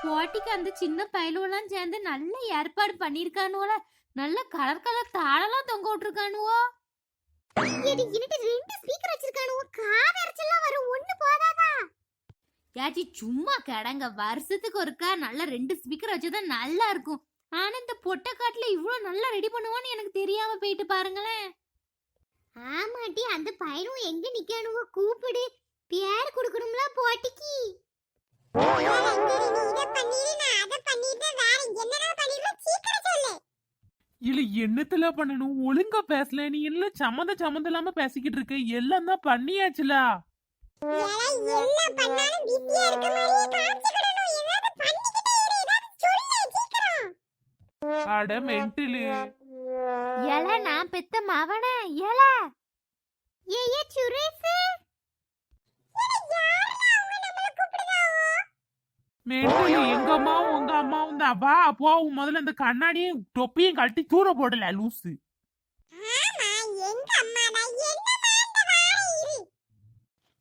போட்டிக்கு அந்த சின்ன பயலுவெல்லாம் சேர்ந்து நல்ல ஏற்பாடு பண்ணிருக்கானுவோல. நல்ல கலர் கலர் தாளெல்லாம் தொங்க விட்டுருக்கானுவோ. ரெண்டு ஸ்பீக்கர் வச்சிருக்கானுவோ. காதர்ச்செல்லாம் வரும், ஒண்ணு போதாதா? யாச்சி சும்மா கடங்க, வருஷத்துக்கு ஒருக்கா நல்ல 2 ஸ்பீக்கர் வச்சதான் நல்லா இருக்கும். ஆனா இந்த பொட்டக்காட்டுல இவ்வளவு நல்லா ரெடி பண்ணுவான்னு எனக்கு தெரியாம போயிட்டு பாருங்களேன். ஆமாட்டி, அந்த பையனும் எங்க நிக்கானுவோ, கூப்பிடு. பேர் கொடுக்கணும்ல போட்டிக்கு. இல்ல என்னத்துல பண்ணணும், ஒழுங்கா பேசல. நீ எல்லாம் சம்மந்தம் இல்லாம பேசிக்கிட்டு இருக்க. எல்லாம் தான் பண்ணியாச்சுல. அட மென்டலு. ஏல நான் பெத்த மவன ஏல. ஏயே சுரேஷ். மென்டலு, எங்க அம்மாவும் உங்க அம்மாவும் தான். வா போ, முதல்ல இந்த கண்ணாடியும் தொப்பியும் கழட்டி தூர போடல லூசு.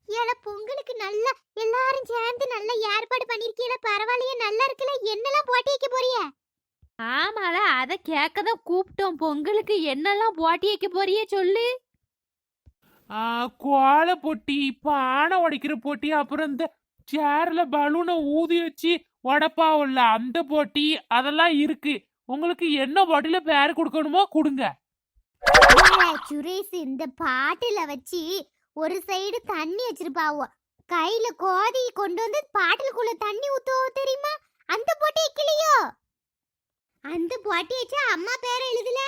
ஏல பொங்கலுக்கு நல்லா எல்லாரும் சேர்ந்து நல்ல ஏற்பாடு பண்ணிருக்கீல, பரவாயில்லையே, நல்லா இருக்குல. என்னெல்லாம் போட்டி வைக்க போறிய? ஆமால, அத கேட்கதான் கூப்பிட்டோம். பொங்கலுக்கு என்னெல்லாம் போட்டி வைக்க போறிய சொல்லு. கோல போட்டி, பானை உடைக்கிற போட்டி, அப்புறம் இந்த சேர்ல பலூனை ஊதி வச்சு உடப்பாவும்ல அந்த போட்டி, அதெல்லாம் இருக்கு. உங்களுக்கு என்ன போட்டியில பேர் கொடுக்கணுமோ கொடுங்க. சுரேஷ், இந்த பாட்டுல வச்சு ஒரு சைடு தண்ணி வச்சிருப்பாவோ, கையில கோதி கொண்டு வந்து பாட்டிலுக்குள்ள தண்ணி ஊத்துவோ தெரியுமா? அந்த போட்டி வைக்கலையோ? அந்த போட்டி வச்சா அம்மா பேரை எழுதல.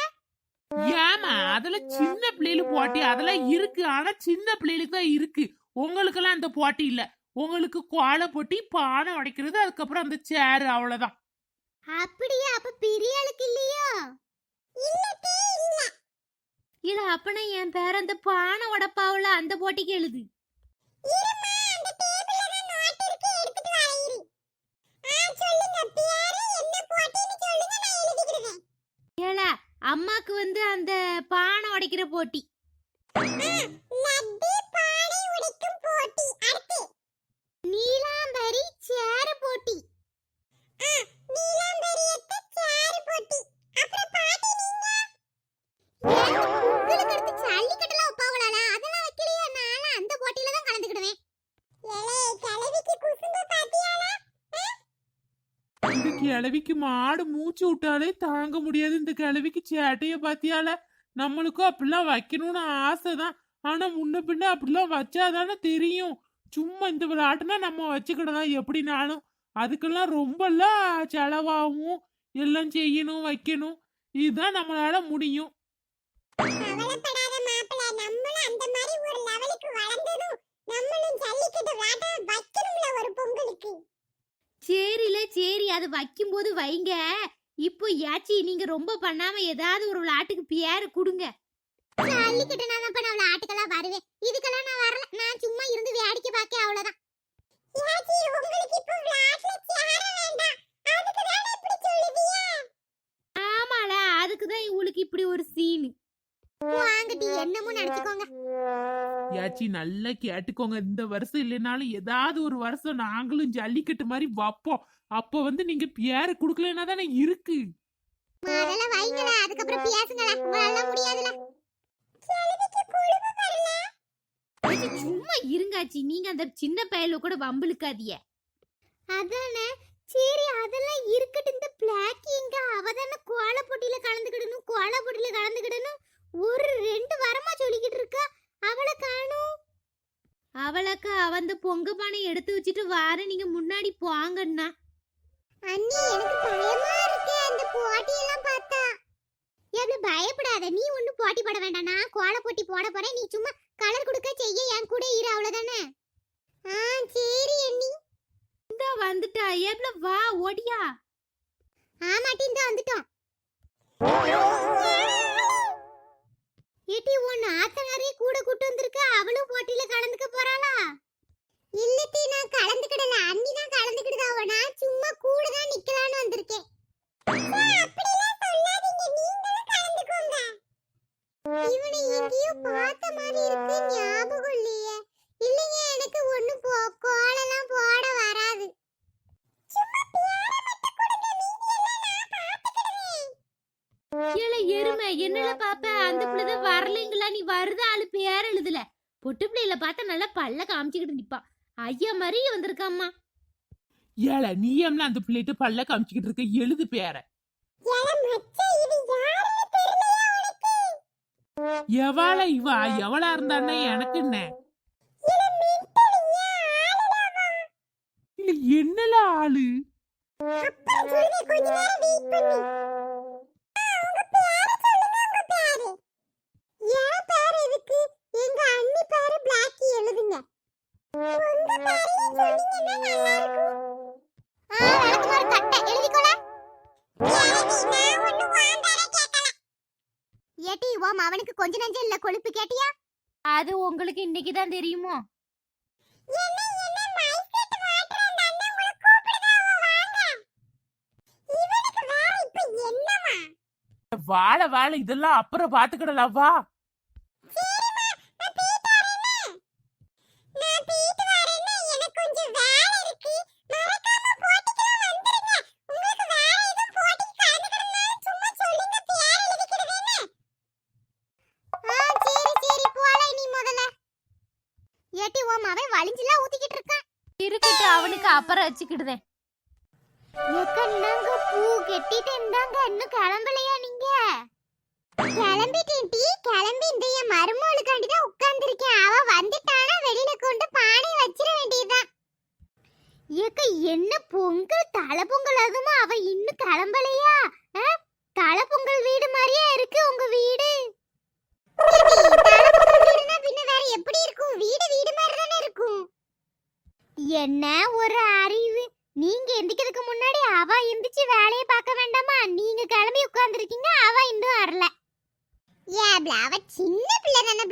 ஏமா, அதுல சின்ன பிள்ளைகளு போட்டி அதெல்லாம் இருக்கு. ஆனா சின்ன பிள்ளைகளுக்கு தான் இருக்கு. உங்களுக்கெல்லாம் அந்த போட்டி இல்ல. உங்களுக்கு கோல போட்டி, பானை உடைக்கிறது, அதுக்கப்புறம் அந்த சேர், அவ்வளவுதான். அப்படியே? அப்ப பெரியாளுக்கு இல்லையோ? இல்ல அப்பனா என் பேர் அந்த பானை உடப்பாவுல அந்த போட்டிக்கு எழுது. ஏல அம்மாக்கு வந்து அந்த பானை உடைக்கிற போட்டி. நீலாம்பரி சேர போட்டி. இந்த கிழவிக்கு மாடு மூச்சு விட்டாலே தாங்க முடியாது. இந்த கிழவிக்கு சேட்டைய பாத்தியால. நம்மளுக்கும் அப்படிலாம் வைக்கணும்னு ஆசைதான். ஆனா முன்ன பின்ன அப்படிலாம் வச்சாதானே தெரியும். சும்மா இந்த விளையாட்டுனா நம்ம வச்சுக்கிடலாம் எப்படினாலும். அதுக்கெல்லாம் ரொம்பலாம் செலவாகும், எல்லாம் செய்யணும் வைக்கணும். இதுதான் நம்மளால முடியும். சரில சரி, அது வைக்கும் போது வைங்க. இப்போ யாச்சி நீங்க ரொம்ப பண்ணாம ஏதாவது ஒரு விளையாட்டுக்கு பேரு கொடுங்க. ஜல்லிக்கட்டு நான் அப்ப நான் விளையாட்டுக்கெல்லாம் வருவேன். இதுக்கெல்லாம் நான் வரல. நான் சும்மா இருந்து வேடிக்கை பார்க்க, அவ்வளவுதான். யாச்சி உங்களுக்கு இப்போ விளையாட்டுல சேர வேண்டாம். அதுக்கு தான இப்படி சொல்லுவீங்க? ஆமால, அதுக்கு தான் உங்களுக்கு இப்படி ஒரு சீன். வாங்கடி, என்னமோ நினைச்சுக்கோங்க. யாச்சி நல்லா கேட்டுக்கோங்க. இந்த வருஷம் இல்லைனாலும் ஏதாவது ஒரு வருஷம் நாங்களும் ஜல்லிக்கட்டு மாதிரி வைப்போம். அப்ப வந்து நீங்க பேரை குடுக்கலன்னா தானே இருக்கு. முதல்ல வைங்களா, அதுக்கப்புறம் பேசுங்களா. உங்களால முடியாதுல. சும்மா இருங்காச்சி, நீங்க அந்த சின்ன பயல கூட வம்பிழுக்காதீங்க. அதானே சரி, அதெல்லாம் இருக்கட்டும். இந்த பிளாக் எங்க? அவதானே கோல போட்டியில கலந்துக்கிடணும் ஒரு 2 வாரமா சொல்லிக்கிட்டு இருக்கா. அவளை காணோம். அவளுக்கு அவந்த பொங்க பானை எடுத்து வச்சுட்டு வார, நீங்க முன்னாடி போங்கண்ணா. அண்ணி, எனக்கு பயமா இருக்கு அந்த போட்டியெல்லாம் பார்த்தா. எவ்வளவு பயப்படாத, நீ ஒன்னும் போட்டி போட வேண்டாம். நான் கோல போட்டி போட போறேன். நீ சும்மா கலர் கொடுக்க செய்ய என் கூட இரு, அவ்வளவுதானே. சரி அண்ணி. இந்த வந்துட்டா. எவ்வளவு வா, ஓடியா. ஆமாட்டி, இந்த வந்துட்டோம். ஏட்டி, உன் ஆத்தனாரே கூட கூட்டு வந்திருக்க. அவளும் போட்டியில கலந்துக்க போறாளா? இல்லட்டி, நான் கலந்துக்கிடல. அண்ணி தான் கலந்துக்கிடுதாவ. நான் சும்மா கூட தான் நிக்கலான்னு வந்திருக்கேன். இவனை எங்கேயோ பார்த்த மாதிரி இருக்கு, ஞாபகம் இல்லையே. இல்லைங்க, எனக்கு ஒண்ணு கோலெல்லாம் போட வராது. சும்மா பேர என்னல பாப்ப அந்த பிள்ளை வரலைங்களா? நீ வருத ஆளு பேர் எழுதல. பொட்டு பிள்ளையில பார்த்தா நல்லா பல்ல காமிச்சுக்கிட்டு நிப்பா. ஐயா மாதிரி வந்திருக்காம்மா. ஏல நீ எம்ல அந்த பிள்ளைகிட்ட பல்ல காமிச்சுக்கிட்டு இருக்க, எழுது பேர. எவாள இவா எவளா இருந்தானே எனக்கு என்ன இல்ல, என்னல ஆளு? அவனுக்கு கொஞ்ச நஞ்சம் இல்ல கொழுப்பு கேட்டியா? அது உங்களுக்கு இன்னைக்கு தான் தெரியுமோ? வாழ வாழ இதெல்லாம் அப்புறம் பாத்துக்கிடலாம், வா. இருக்கட்டும், அவனுக்கு அப்புறம் வச்சுக்கிடுதேன். பூ கெட்டிட்டு இருந்தாங்க, இன்னும் கிளம்பலையா நீங்க? கிளம்பிட்டேன் டி, கிளம்பி இந்த என் மருமகளுக்காண்டி தான் உட்கார்ந்திருக்கேன். அவ வந்துட்டானா வெளியில கொண்டு பானை வச்சிர வேண்டியதுதான். ஏக்க என்ன பொங்கல், தலை பொங்கல், அதுமா அவ இன்னும் கிளம்பலையா? தலை பொங்கல் வீடு மாதிரியே இருக்கு உங்க வீடு. தலை பொங்கல் வீடுனா பின்ன வேற எப்படி இருக்கும்? வீடு வீடு மாதிரி தானே இருக்கும். என்ன ஒரு அறிவு! நீங்க எந்திக்கிறதுக்கு முன்னாடி அவ எந்திரிச்சு வேலையை பார்க்க வேண்டாமா? நீங்க கிளம்பி உட்கார்ந்துருக்கீங்க, அவ இன்னும் வரல. ஏப்ல அவ சின்ன பிள்ளை தானே,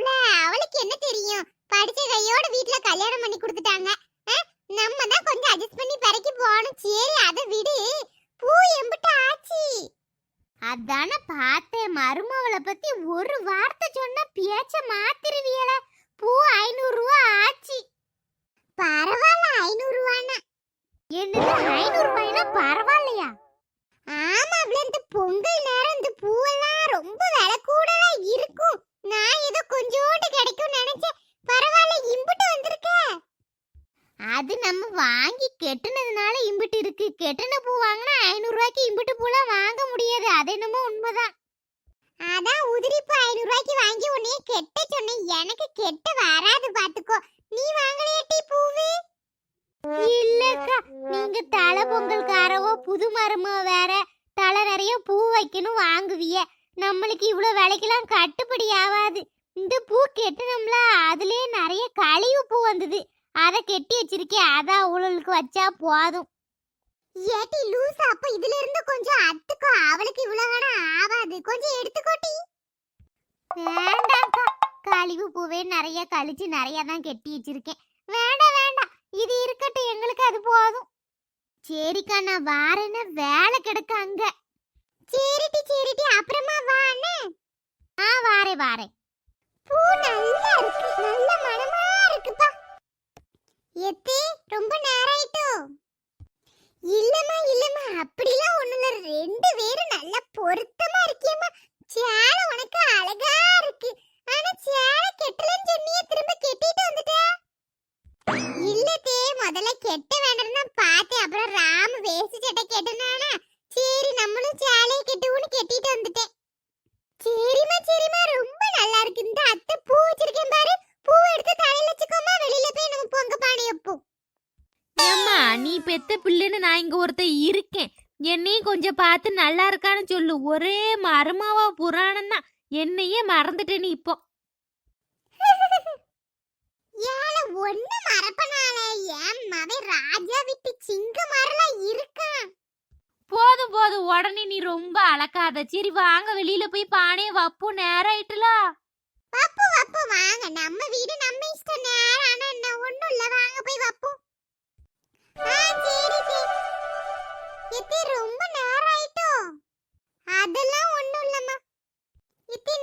அவளுக்கு என்ன தெரியும்? படிச்ச கையோட வீட்ல கல்யாணம் பண்ணி கொடுத்துட்டாங்க. நம்ம தான் கொஞ்சம் அட்ஜஸ்ட் பண்ணி பறக்கி போகணும். சரி அதை விடு. பூ எம்பிட்டு ஆச்சு? அதான பார்த்தேன். மருமவளை பத்தி ஒரு வார்த்தை சொன்னா பேச்ச மாத்திருவியல. பூ 500 ரூபா ஆச்சு. பரவாயில்ல, 500 ரூபானா என்னது? 500 ரூபாய்னா பரவாயில்லையா? ஆமா, இந்த பொங்கல் நேரம் இந்த பூவெல்லாம் ரொம்ப விலை கூடலா இருக்கும். நான் ஏதோ கொஞ்சோண்டு கிடைக்கும் நினைச்சேன். பரவாயில்ல, இம்புட்டு வந்திருக்க. அது நம்ம வாங்கி கெட்டுனதுனால இம்புட்டு இருக்கு. கெட்டுன பூ வாங்கினா 500 ரூபாய்க்கு இம்புட்டு பூலாம் வாங்க முடியாது. அது என்னமோ உண்மைதான். அதான் உதிரிப்பு 500 ரூபாய்க்கு வாங்கி உன்னைய கெட்ட சொன்னேன். எனக்கு கெட்ட வராது பாத்துக்கோ. நீ வாங்கலையேட்டி பூவு? இல்லக்கா, நீங்க தலை பொங்கல்காரவோ புது மரமோ வேற தலை நிறைய பூ வைக்கணும் வாங்குவிய. நம்மளுக்கு இவ்வளவு விலைக்கெல்லாம் கட்டுப்படி ஆகாது. இந்த பூ கெட்டணும்ல, அதுலயே நிறைய கழிவு பூ வந்தது. அதை கெட்டி வச்சிருக்கேன். அதான் அவளுக்கு வச்சா போதும். ஏட்டி லூசா, அப்ப இதுல இருந்து கொஞ்சம் அத்துக்கோ. அவளுக்கு இவ்வளவு வேணா ஆகாது, கொஞ்சம் எடுத்துக்கோட்டி. வேண்டாக்கா, கழிவு பூவே நிறைய கழிச்சு நிறைய தான் கெட்டி வச்சிருக்கேன். வேண்டாம் வேண்டாம், இது இருக்கட்டும், எங்களுக்கு அது போதும். சரிக்கா, நான் வாரேன்னா வேலை கிடக்கு அங்க. சரிட்டி அப்புறமா வானே. வாரேன். பூ நல்லா இருக்கு, நல்ல மனமா இருக்குப்பா. எத்தே ரொம்ப நேரம் ஆயிட்டோ? இல்லம்மா அப்படிலாம் ஒண்ணுல, 2 பேரும் நல்லா பொருத்தமா இருக்கியம்மா. சேலை உனக்கு அழகா இருக்கு. ஆனா சேலை கெட்டலன்னு சொன்னியே, திரும்ப கெட்டிட்டு வந்துட்ட. இல்லத்தே, முதல்ல கெட்ட வேண்டாம் தான் பார்த்தேன். அப்புறம் ராம வேஸ்ட் சட்டை கெட்டனானா, சரி நம்மளும் சேலையை கெட்டுவோன்னு கெட்டிட்டு வந்துட்டேன். சரிம்மா ரொம்ப நல்லா இருக்கு. இந்த அத்தை பூ வச்சிருக்கேன் பாரு, பூ எடுத்து தலையில வச்சுக்கோமா. வெளியில போய் நம்ம பொங்க பானை வைப்போம். அம்மா, நீ பெத்த பிள்ளைன்னு நான் இங்க ஒருத்த இருக்கேன். என்னையும் கொஞ்சம் பார்த்து நல்லா இருக்கான்னு சொல்லு. ஒரே மருமாவா புராணம் தான். என்னையே மறந்துட்டேன் நீ இப்போ. ஏல ஒண்ணு மறப்பனால ஏன் மவன் ராஜா விட்டு சிங்க மரலாம் இருக்கான். போதும் உடனே நீ ரொம்ப அலக்காத. சரி வாங்க, வெளியில போய் பானையை வப்போம். நேரம் ஆயிட்டுல. வப்பு வாங்க, நம்ம வீடு நம்ம இஷ்டம். நேரம் ஆனா என்ன ஒண்ணும் இல்ல, வாங்க போய் வப்போம். சரி ரொம்ப நேரம் ஆயிட்டோ? அதெல்லாம் ஒண்ணும் இல்லம்மா.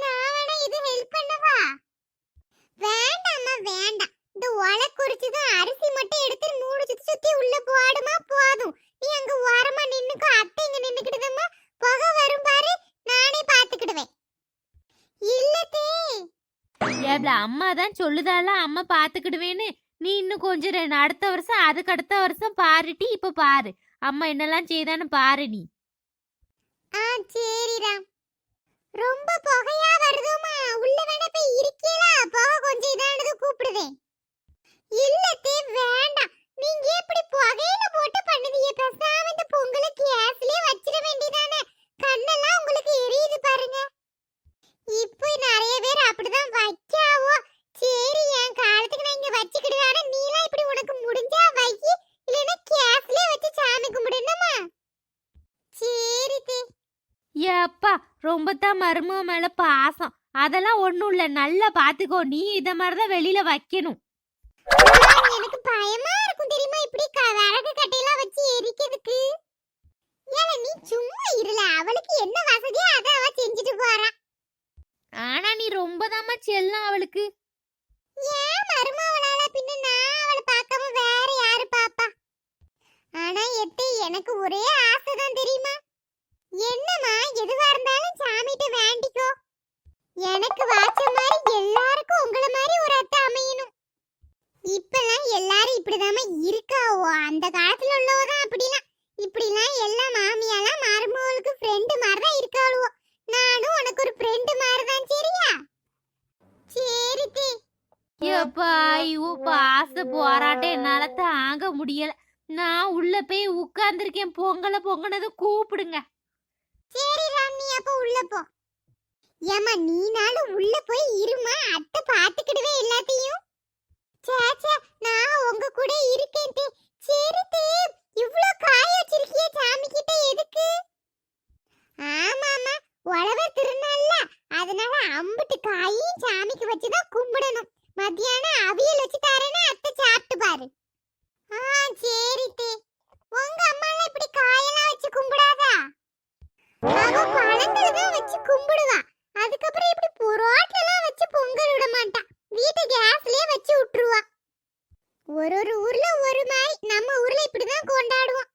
நான் வேணா இது ஹெல்ப் பண்ணவா? வேண்டாம்மா வேண்டாம். இந்த ஒலை குறிச்சுதான் அரிசி மட்டும் எடுத்து 3 சுத்தி உள்ள போடுமா போதும். நீ அங்க ஓரமா நின்னுக்கோ. அத்தை இங்க நின்னுக்கிடுதம்மா. புகை வரும் பாரு, நானே பாத்துக்கிடுவேன். முடியும்ல. அம்மா தான் சொல்லுதால அம்மா பாத்துக்கிடுவேன்னு. நீ இன்னும் கொஞ்சம் அடுத்த வருஷம் அதுக்கு அடுத்த வருஷம் பாருட்டி. இப்ப பாரு அம்மா என்னெல்லாம் செய்தான்னு பாரு நீ. சரிடா. ரொம்ப புகையா வருதுமா, உள்ள வேணா போய் இருக்கீங்களா? புகை கொஞ்சம் இதானது கூப்பிடுவேன். இல்லத்தே வேண்டாம், நீங்க எப்படி புகையில போட்டு பண்ணுவீங்க? பேசாம இந்த பொங்கலை கேஸ்லயே வச்சிட வேண்டியதானே. கண்ணெல்லாம் உங்களுக்கு எரியுது பாருங்க. இப்போ நிறைய பேர் அப்படிதான் வைக்காவோ. சரி, என் காலத்துக்கு நான் இங்க வச்சுக்கிடுவேன். நீலாம் இப்படி உனக்கு முடிஞ்சா வை, இல்லைன்னா கேஸ்லயே வச்சு சாமி கும்பிடுனமா. சரி தே. ஏப்பா ரொம்ப தான் மருமக மேல பாசம். அதெல்லாம் ஒண்ணும் இல்ல, நல்லா பாத்துக்கோ. நீ இத மாதிரிதான் வெளியில வைக்கணும். எனக்கு பயமா இருக்கும் தெரியுமா, இப்படி விறகு கட்டையெல்லாம் வச்சு எரிக்கிறதுக்கு. ஏல நீ சும்மா இருல, அவளுக்கு என்ன வசதியோ அதை அவ செஞ்சுட்டு போறா. ஆனா நீ ரொம்ப தாமா செல்லம் அவளுக்கு. ஏன் மருமவளால பின்ன நான் அவளை பார்க்காம வேற யாரு பாப்பா? ஆனா எத்தே எனக்கு ஒரே ஆசை தான் தெரியுமா. என்னம்மா, எதுவா இருந்தாலும் சாமிட்ட வேண்டிக்கோ. எனக்கு வாச்ச மாதிரி எல்லாருக்கும் உங்களை மாதிரி ஒரு அத்தை அமையணும். இப்பெல்லாம் எல்லாரும் இப்படிதாம்மா இருக்காவோ. அந்த காலத்துல உள்ளவதான் அப்படிலாம். இப்படிலாம் எல்லா மாமியாலாம் மருமகளுக்கு ஃப்ரெண்டு மாதிரி தான் இருக்காளுவோ. நானும் உனக்கு ஒரு ஃப்ரெண்டு மாதிரி தான். சரியா? சரி தே. எப்பா ஐயோ, பாச போராட்டம் என்னால தாங்க முடியல. நான் உள்ள போய் உட்கார்ந்துருக்கேன். பொங்கலை பொங்கனது கூப்பிடுங்க. சரி ராம், நீ அப்ப உள்ள போ. ஏமா நீனாலும் உள்ள போய் இருமா, அத்தை பாத்துக்கிடுவே எல்லாத்தையும். சேச்சே, நான் உங்க கூட இருக்கேன் தே. சரி தே, இவ்ளோ காய வச்சிருக்கியே சாமி கிட்ட எதுக்கு? ஆமாமா, உழவர் திருநாள்ல, அதனால அம்புட்டு காயும் சாமிக்கு வச்சுதான் கும்பிடணும். மத்தியானம் அவியல் வச்சு தரேன்னு அத்தை சாப்பிட்டு பாரு. சரி தே. உங்க அம்மாலாம் இப்படி காயெல்லாம் வச்சு கும்பிடாதா? அவ பழங்களை தான் வச்சு கும்பிடுவா. அதுக்கப்புறம் இப்படி புரோட்டெல்லாம் வச்சு பொங்கல் விட மாட்டா. வீட்டு கேஸ்லயே வச்சு விட்டுருவா. ஒரு ஊர்ல ஒரு மாதிரி, நம்ம ஊர்ல இப்படிதான் கொண்டாடுவோம்.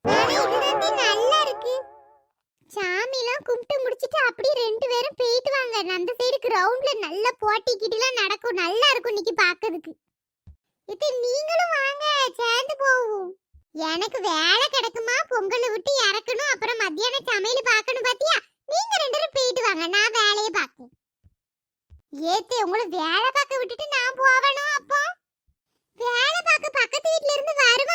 ஆனா இதுதான் நல்லா இருக்கு. சாமிலாம் கும்பிட்டு முடிச்சிட்டு அப்படியே ரெண்டு பேரும் போயிட்டு வாங்க. அந்த சைடு கிரவுண்ட்ல நல்ல போட்டி கிட்டிலாம் நடக்கும். நல்லா இருக்கும் இன்னைக்கு பாக்கிறதுக்கு. இது நீங்களும் வாங்க, சேர்ந்து போவோம். எனக்கு வேலை கிடக்குமா, பொங்கலை விட்டு இறக்கணும். அப்புறம் மத்தியானம் சமையல் பார்க்கணும். பாத்தியா, நீங்க ரெண்டு பேரும் போயிட்டு வாங்க, நான் வேலையை பார்க்கேன். ஏத்தே, உங்களை வேலை பார்க்க விட்டுட்டு நான் போவணும். அப்போ வேலை பார்க்க பக்கத்து வீட்ல இருந்து வருவாங்க.